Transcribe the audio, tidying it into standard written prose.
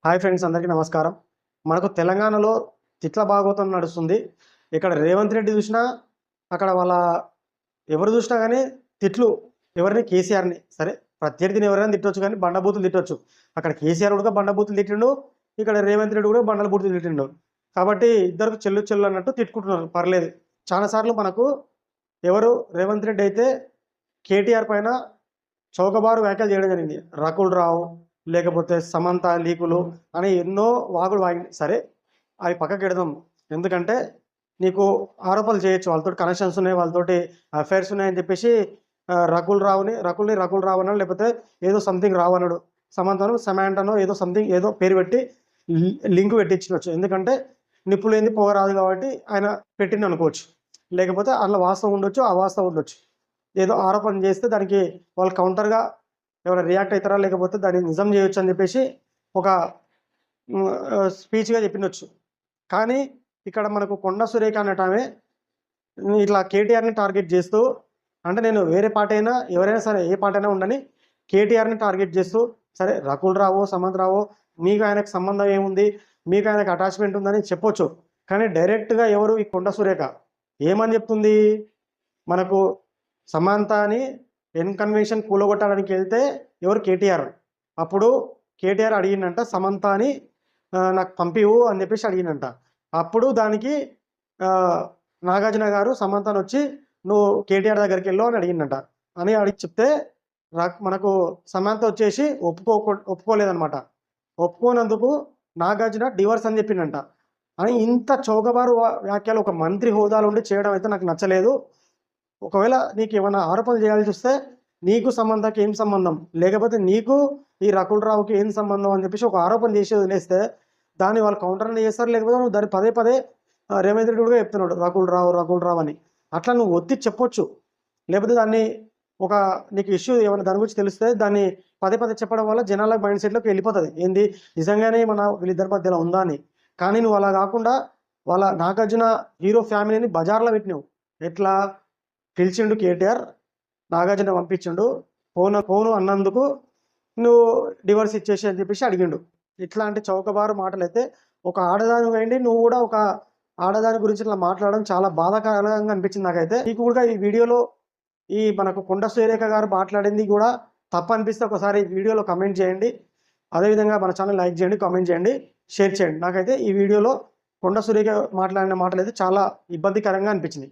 Hi friends, అందరికీ నమస్కారం. మనకు తెలంగాణలో తిట్ల భాగవతం నడుస్తుంది. ఇక్కడ రేవంత్ రెడ్డి చూసినా, అక్కడ వాళ్ళ ఎవరు చూసినా కానీ తిట్లు. ఎవరిని? కేసీఆర్ని. సరే, ప్రత్యర్థిని ఎవరైనా తిట్టొచ్చు, కానీ బండబూతులు తిట్టొచ్చు. అక్కడ కేసీఆర్ కూడా బండబూతులు తిట్టిండు, ఇక్కడ రేవంత్ రెడ్డి కూడా బండల బూతులు తిట్టిండు. కాబట్టి ఇద్దరు చెల్లు చెల్లు అన్నట్టు తిట్టుకుంటున్నారు. పర్లేదు. చాలాసార్లు మనకు ఎవరు రేవంత్ రెడ్డి అయితే కేటీఆర్ పైన చౌకబారు వ్యాఖ్యలు చేయడం జరిగింది. రకుల్ రావు, లేకపోతే సమంత లీకులు అని ఎన్నో వాగులు వాగి. సరే, అవి పక్కకి పెడదాం. ఎందుకంటే నీకు ఆరోపణలు చేయొచ్చు, వాళ్ళతో కనెక్షన్స్ ఉన్నాయి, వాళ్ళతోటి అఫైర్స్ ఉన్నాయని చెప్పేసి రకుల్ రావు అన్నాడు, లేకపోతే ఏదో సంథింగ్ రావు అన్నాడు. సమంతను సమాంటనో ఏదో సంథింగ్ ఏదో పేరు పెట్టి లింక్ పెట్టించవచ్చు. ఎందుకంటే నిప్పు లేని పోగరాదు కాబట్టి ఆయన పెట్టింది అనుకోవచ్చు. లేకపోతే అందులో వాస్తవం ఉండొచ్చు, అవాస్తవం ఉండొచ్చు. ఏదో ఆరోపణ చేస్తే దానికి వాళ్ళు కౌంటర్గా ఎవరైనా రియాక్ట్ అవుతారా, లేకపోతే దాన్ని నిజం చేయొచ్చు అని చెప్పేసి ఒక స్పీచ్గా చెప్పిండొచ్చు. కానీ ఇక్కడ మనకు కొండ సురేఖ అనటమే ఇట్లా కేటీఆర్ని టార్గెట్ చేస్తూ, అంటే నేను వేరే పార్టీ అయినా ఎవరైనా సరే ఏ పార్టీ అయినా ఉండని కేటీఆర్ని టార్గెట్ చేస్తూ, సరే రకుల్ రావో సమంత్ రావో మీకు ఆయనకు సంబంధం ఏముంది, మీకు ఆయనకు అటాచ్మెంట్ ఉందని చెప్పొచ్చు. కానీ డైరెక్ట్గా ఎవరు ఈ కొండ సురేఖ ఏమని చెప్తుంది? మనకు సమంత అని కన్వెన్షన్ కూలగొట్టడానికి వెళ్తే ఎవరు? కేటీఆర్. అప్పుడు కేటీఆర్ అడిగిందంట సమంత అని నాకు పంపివు అని చెప్పేసి అడిగినంట. అప్పుడు దానికి నాగార్జున గారు సమంతను వచ్చి నువ్వు కేటీఆర్ దగ్గరికి వెళ్ళు అని అడిగిందంట. అని అడిగి చెప్తే మనకు సమంత వచ్చేసి ఒప్పుకోలేదనమాట. ఒప్పుకోనందుకు నాగార్జున డివర్స్ అని చెప్పిందంట. అని ఇంత చౌకబారు వ్యాఖ్యలు ఒక మంత్రి హోదాలో ఉండి చేయడం అయితే నాకు నచ్చలేదు. ఒకవేళ నీకు ఏమైనా ఆరోపణలు చేయాల్సి వస్తే నీకు సమంతకి ఏం సంబంధం, లేకపోతే నీకు ఈ రకుల్ రావుకి ఏం సంబంధం అని చెప్పేసి ఒక ఆరోపణ చేసి వదిలేస్తే దాన్ని వాళ్ళు కౌంటర్ని చేస్తారు. లేకపోతే నువ్వు దాన్ని పదే పదే రేవంత్ రెడ్డి కూడా చెప్తున్నాడు రకుల్ రావు అని. అట్లా నువ్వు ఒత్తి చెప్పొచ్చు. లేకపోతే దాన్ని ఒక నీకు ఇష్యూ ఏమైనా దాని గురించి తెలిస్తే దాన్ని పదే పదే చెప్పడం వల్ల జనాల మైండ్ సెట్లోకి వెళ్ళిపోతుంది, ఏంది నిజంగానే మన వీళ్ళిద్దరి మధ్యలో ఉందా అని. కానీ నువ్వు అలా కాకుండా వాళ్ళ నాగార్జున హీరో ఫ్యామిలీని బజార్లో పెట్టినావు. ఎట్లా? పిలిచిండు కేటీఆర్, నాగార్జున పంపించిండు, ఫోను అన్నందుకు నువ్వు డివర్స్ ఇచ్చేసి అని చెప్పేసి అడిగిండు. ఇట్లాంటి చౌకబారు మాటలు అయితే ఒక ఆడదాని వేయండి, నువ్వు కూడా ఒక ఆడదాని గురించి ఇట్లా మాట్లాడడం చాలా బాధాకరంగా అనిపించింది నాకైతే. నీకు కూడా ఈ వీడియోలో ఈ మనకు కొండ సురేఖ గారు మాట్లాడింది కూడా తప్పు అనిపిస్తే ఒకసారి వీడియోలో కమెంట్ చేయండి. అదేవిధంగా మన ఛానల్ లైక్ చేయండి, కామెంట్ చేయండి, షేర్ చేయండి. నాకైతే ఈ వీడియోలో కొండ సురేఖ మాట్లాడిన మాటలు అయితే చాలా ఇబ్బందికరంగా అనిపించింది.